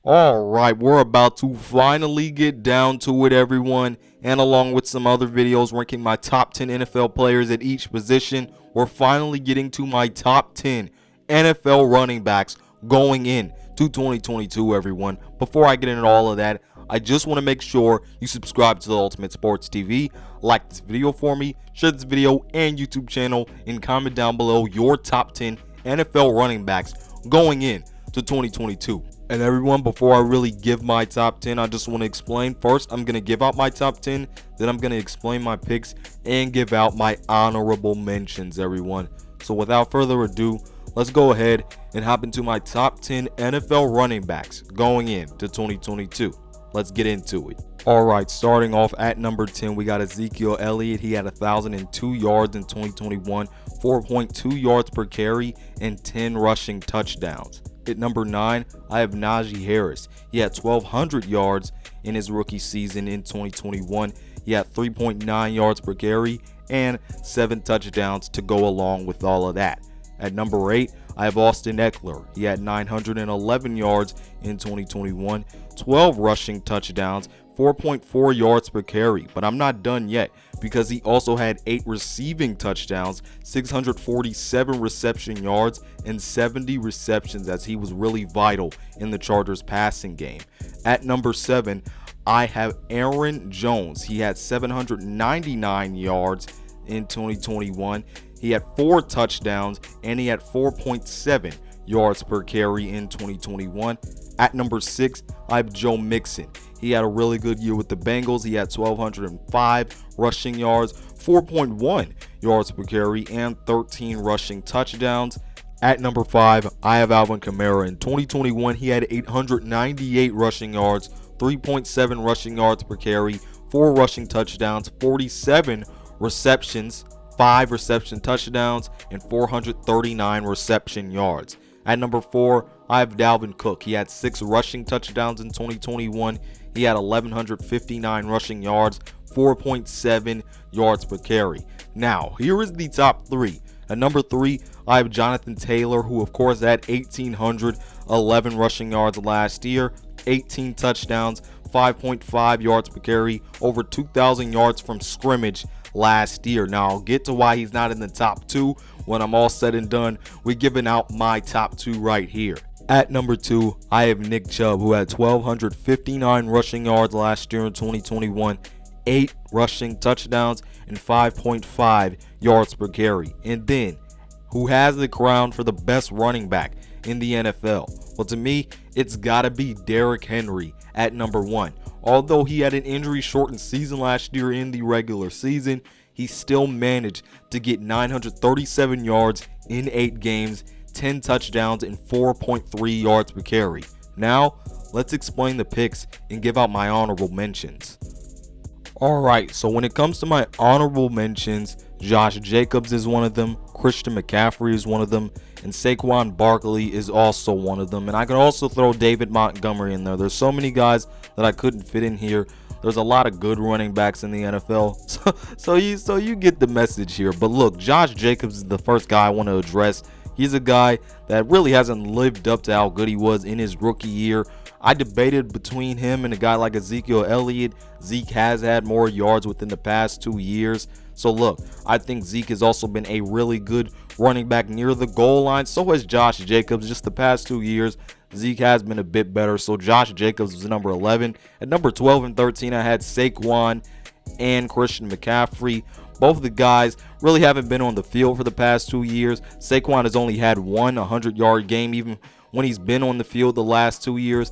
Alright, we're about to finally get down to it, everyone. And along with some other videos ranking my top 10 NFL players at each position, we're finally getting to my top 10 NFL running backs going in to 2022, everyone. Before I get into all of that, I just want to make sure you subscribe to the Ultimate Sports TV, like this video for me, share this video and YouTube channel, and comment down below your top 10 NFL running backs going in to 2022. And everyone, before I really give my top 10, I just want to explain. First, I'm going to give out my top 10, then I'm going to explain my picks and give out my honorable mentions, everyone. So without further ado, let's go ahead and hop into my top 10 NFL running backs going into 2022. Let's get into it. Alright, starting off at number 10, we got Ezekiel Elliot. He had 1,002 yards in 2021, 4.2 yards per carry, and 10 rushing touchdowns. At number 9, I have Najee Harris. He had 1,200 yards in his rookie season in 2021. He had 3.9 yards per carry and 7 touchdowns to go along with all of that. At number 8, I have Austin Ekeler. He had 911 yards in 2021, 12 rushing touchdowns, 4.4 yards per carry. But I'm not done yet, because he also had 8 receiving touchdowns, 647 reception yards, and 70 receptions, as he was really vital in the Chargers passing game. At number 7, I have Aaron Jones. He had 799 yards in 2021. He had 4 touchdowns and he had 4.7 yards per carry in 2021. At number 6, I have Joe Mixon. He had a really good year with the Bengals. He had 1,205 rushing yards, 4.1 yards per carry, and 13 rushing touchdowns. At number 5, I have Alvin Kamara. In 2021, he had 898 rushing yards, 3.7 rushing yards per carry, 4 rushing touchdowns, 47 receptions, 5 reception touchdowns, and 439 reception yards. At number 4, I have Dalvin Cook. He had 6 rushing touchdowns in 2021. He had 1,159 rushing yards, 4.7 yards per carry. Now, here is the top 3. At number 3, I have Jonathan Taylor, who of course had 1,811 rushing yards last year, 18 touchdowns, 5.5 yards per carry, over 2,000 yards from scrimmage last year. Now, I'll get to why he's not in the top 2 when I'm all said and done. We're giving out my top 2 right here. At number 2, I have Nick Chubb, who had 1,259 rushing yards last year in 2021, 8 rushing touchdowns, and 5.5 yards per carry. And then, who has the crown for the best running back in the NFL? Well, to me, it's gotta be Derrick Henry at number 1. Although he had an injury-shortened season last year in the regular season, he still managed to get 937 yards in 8 games, 10 touchdowns, and 4.3 yards per carry. Now, let's explain the picks and give out my honorable mentions. Alright, so when it comes to my honorable mentions, Josh Jacobs is one of them, Christian McCaffrey is one of them, and Saquon Barkley is also one of them. And I can also throw David Montgomery in there. There's so many guys that I couldn't fit in here. There's a lot of good running backs in the NFL, so you get the message here. But look, Josh Jacobs is the first guy I want to address. He's a guy that really hasn't lived up to how good he was in his rookie year. I debated between him and a guy like Ezekiel Elliot. Zeke has had more yards within the past 2 years. So look, I think Zeke has also been a really good running back near the goal line. So has Josh Jacobs. Just the past 2 years, Zeke has been a bit better. So Josh Jacobs was number 11. At number 12 and 13, I had Saquon and Christian McCaffrey. Both of the guys really haven't been on the field for the past 2 years. Saquon has only had one 100-yard game even when he's been on the field the last 2 years.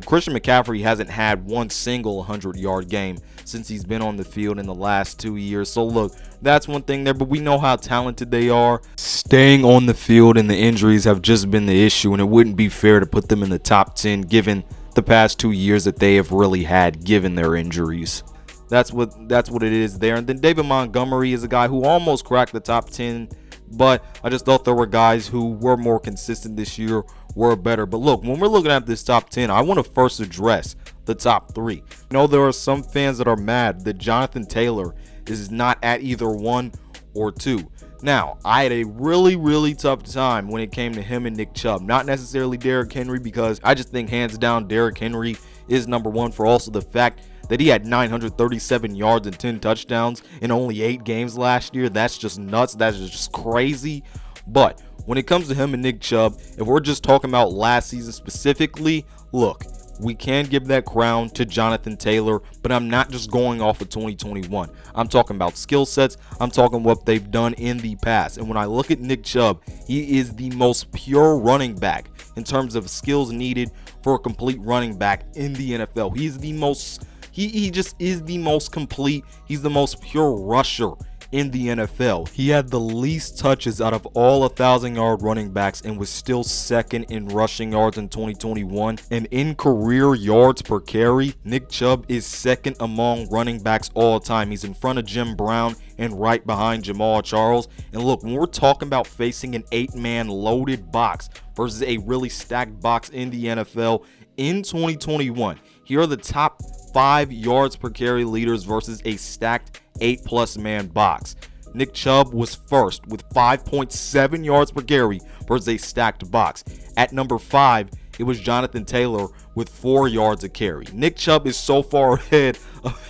Christian McCaffrey hasn't had one single 100-yard game since he's been on the field in the last 2 years. So look, that's one thing there, but we know how talented they are. Staying on the field and the injuries have just been the issue, and it wouldn't be fair to put them in the top 10 given the past 2 years that they have really had given their injuries. That's what it is there. And then David Montgomery is a guy who almost cracked the top 10, but I just thought there were guys who were more consistent this year, were better. But look, when we're looking at this top 10, I want to first address the top 3. You know, there are some fans that are mad that Jonathan Taylor is not at either 1 or 2. Now, I had a really tough time when it came to him and Nick Chubb. Not necessarily Derrick Henry, because I just think hands down Derrick Henry is number one, for also the fact that he had 937 yards and 10 touchdowns in only 8 games last year. That's just nuts. That's just crazy. But when it comes to him and Nick Chubb, if we're just talking about last season specifically, look, we can give that crown to Jonathan Taylor, but I'm not just going off of 2021. I'm talking about skill sets. I'm talking what they've done in the past. And when I look at Nick Chubb, he is the most pure running back in terms of skills needed for a complete running back in the NFL. He's the most, he just is the most complete. He's the most pure rusher in the NFL. He had the least touches out of all 1,000-yard running backs and was still second in rushing yards in 2021. And in career yards per carry, Nick Chubb is second among running backs all time. He's in front of Jim Brown and right behind Jamal Charles. And look, when we're talking about facing an 8-man loaded box versus a really stacked box in the NFL in 2021, here are the top 5 yards per carry leaders versus a stacked 8+ man box. Nick Chubb was first with 5.7 yards per carry versus a stacked box. At number 5, it was Jonathan Taylor with 4 yards a carry. Nick Chubb is so far ahead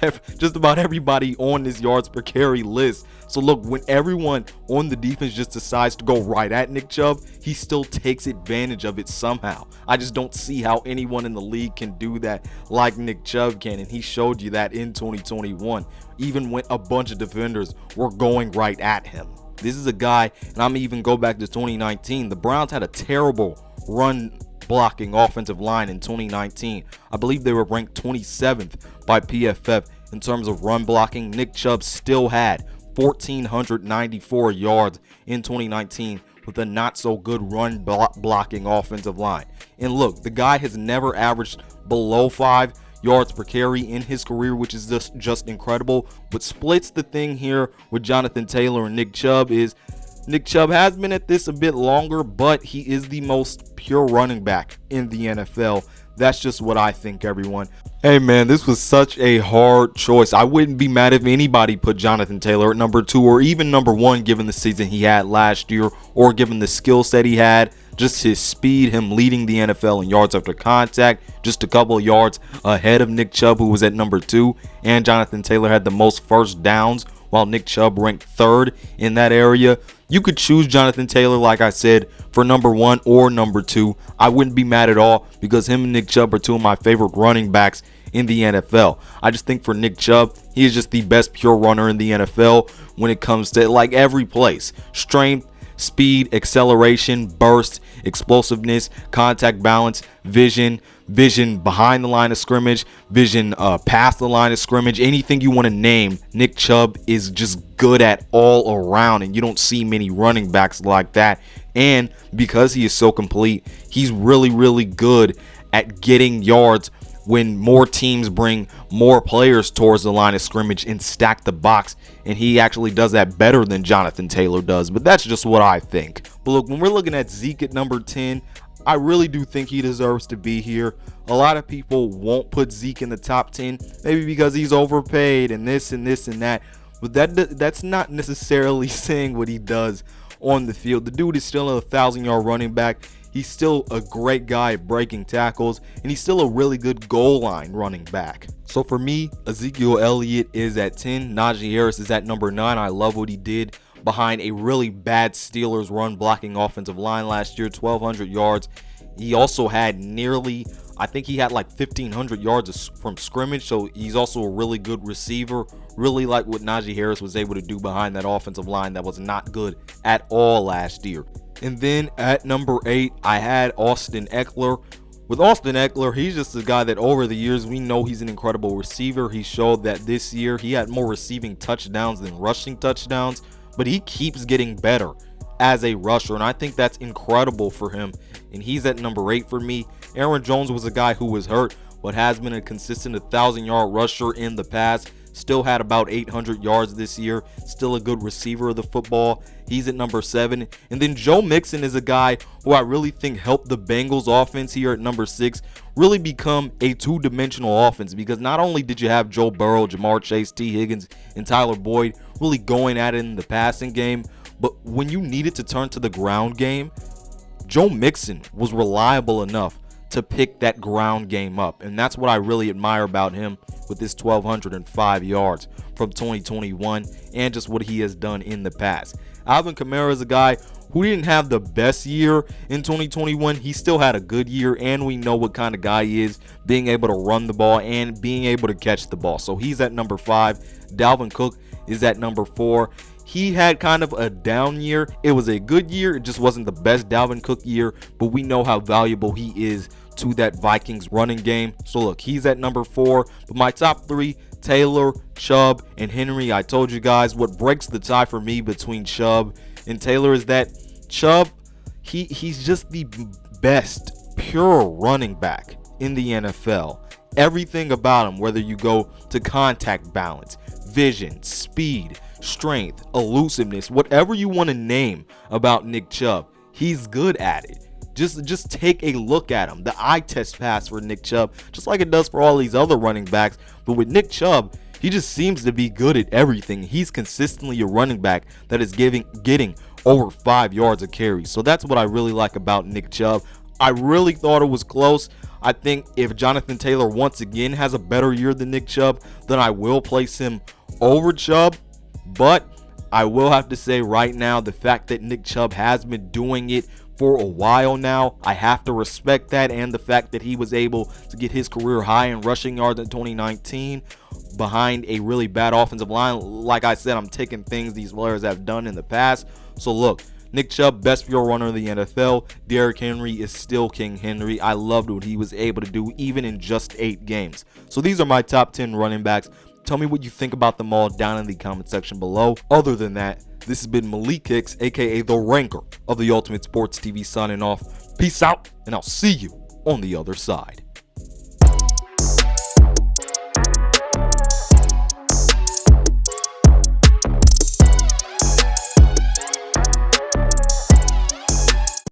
of just about everybody on this yards per carry list. So look, when everyone on the defense just decides to go right at Nick Chubb, he still takes advantage of it somehow. I just don't see how anyone in the league can do that like Nick Chubb can, and he showed you that in 2021, even when a bunch of defenders were going right at him. This is a guy, and I'm even go back to 2019. The Browns had a terrible run blocking offensive line in 2019. I believe they were ranked 27th by PFF in terms of run blocking. Nick Chubb still had 1,494 yards in 2019 with a not so good run blocking offensive line. And look, the guy has never averaged below 5 yards per carry in his career, which is just incredible. What splits the thing here with Jonathan Taylor and Nick Chubb is Nick Chubb has been at this a bit longer, but he is the most pure running back in the NFL. That's just what I think, everyone. Hey man, this was such a hard choice. I wouldn't be mad if anybody put Jonathan Taylor at number 2 or even number 1 given the season he had last year, or given the skill set he had, just his speed, him leading the NFL in yards after contact, just a couple of yards ahead of Nick Chubb, who was at number 2, and Jonathan Taylor had the most first downs while Nick Chubb ranked 3rd in that area. You could choose Jonathan Taylor, like I said, for number 1 or number 2. I wouldn't be mad at all, because him and Nick Chubb are 2 of my favorite running backs in the NFL. I just think for Nick Chubb, he is just the best pure runner in the NFL when it comes to like every place. Strength, speed, acceleration, burst, explosiveness, contact balance, vision behind the line of scrimmage, vision past the line of scrimmage, anything you want to name, Nick Chubb is just good at all around, and you don't see many running backs like that. And because he is so complete, he's really good at getting yards when more teams bring more players towards the line of scrimmage and stack the box, and he actually does that better than Jonathan Taylor does. But that's just what I think. But look, when we're looking at Zeke at number 10, I really do think he deserves to be here. A lot of people won't put Zeke in the top 10, maybe because he's overpaid and this and that, but that's not necessarily saying what he does on the field. The dude is still a 1,000-yard running back. He's still a great guy at breaking tackles, and he's still a really good goal line running back. So for me, Ezekiel Elliott is at 10. Najee Harris is at number 9. I love what he did behind a really bad Steelers run blocking offensive line last year, 1,200 yards. He also had nearly, I think he had like 1,500 yards from scrimmage, so he's also a really good receiver. Really like what Najee Harris was able to do behind that offensive line that was not good at all last year. And then at number 8, I had Austin Ekeler. With Austin Ekeler, he's just a guy that over the years, we know he's an incredible receiver. He showed that this year he had more receiving touchdowns than rushing touchdowns, but he keeps getting better as a rusher, and I think that's incredible for him, and he's at number 8 for me. Aaron Jones was a guy who was hurt, but has been a consistent 1,000-yard rusher in the past. Still had about 800 yards this year. Still a good receiver of the football. He's at number 7. And then Joe Mixon is a guy who I really think helped the Bengals offense here at number 6 really become a two-dimensional offense, because not only did you have Joe Burrow, Jamar Chase, T. Higgins, and Tyler Boyd really going at it in the passing game, But when you needed to turn to the ground game, Joe Mixon was reliable enough to pick that ground game up. And that's what I really admire about him with his 1,205 yards from 2021 and just what he has done in the past. Alvin Kamara is a guy who didn't have the best year in 2021. He still had a good year, and we know what kind of guy he is, being able to run the ball and being able to catch the ball. So he's at number 5. Dalvin Cook is at number 4. He had kind of a down year. It was a good year. It just wasn't the best Dalvin Cook year, but we know how valuable he is to that Vikings running game. So look, he's at number 4. But my top 3, Taylor, Chubb, and Henry. I told you guys what breaks the tie for me between Chubb and Taylor is that Chubb, he's just the best pure running back in the NFL. Everything about him, whether you go to contact balance, vision, speed, strength, elusiveness, whatever you want to name about Nick Chubb, he's good at it. Just take a look at him. The eye test pass for Nick Chubb, just like it does for all these other running backs. But with Nick Chubb, he just seems to be good at everything. He's consistently a running back that is getting over 5 yards a carry. So that's what I really like about Nick Chubb. I really thought it was close. I think if Jonathan Taylor once again has a better year than Nick Chubb, then I will place him over Chubb. But I will have to say right now, the fact that Nick Chubb has been doing it for a while now, I have to respect that, and the fact that he was able to get his career high in rushing yards in 2019 behind a really bad offensive line. Like I said, I'm taking things these players have done in the past. So look, Nick Chubb, best pure runner in the NFL. Derrick Henry is still King Henry. I loved what he was able to do even in just 8 games. So these are my top 10 running backs. Tell me what you think about them all down in the comment section below. Other than that, this has been Malik Hicks, aka the Ranker of the Ultimate Sports TV, signing off. Peace out, and I'll see you on the other side.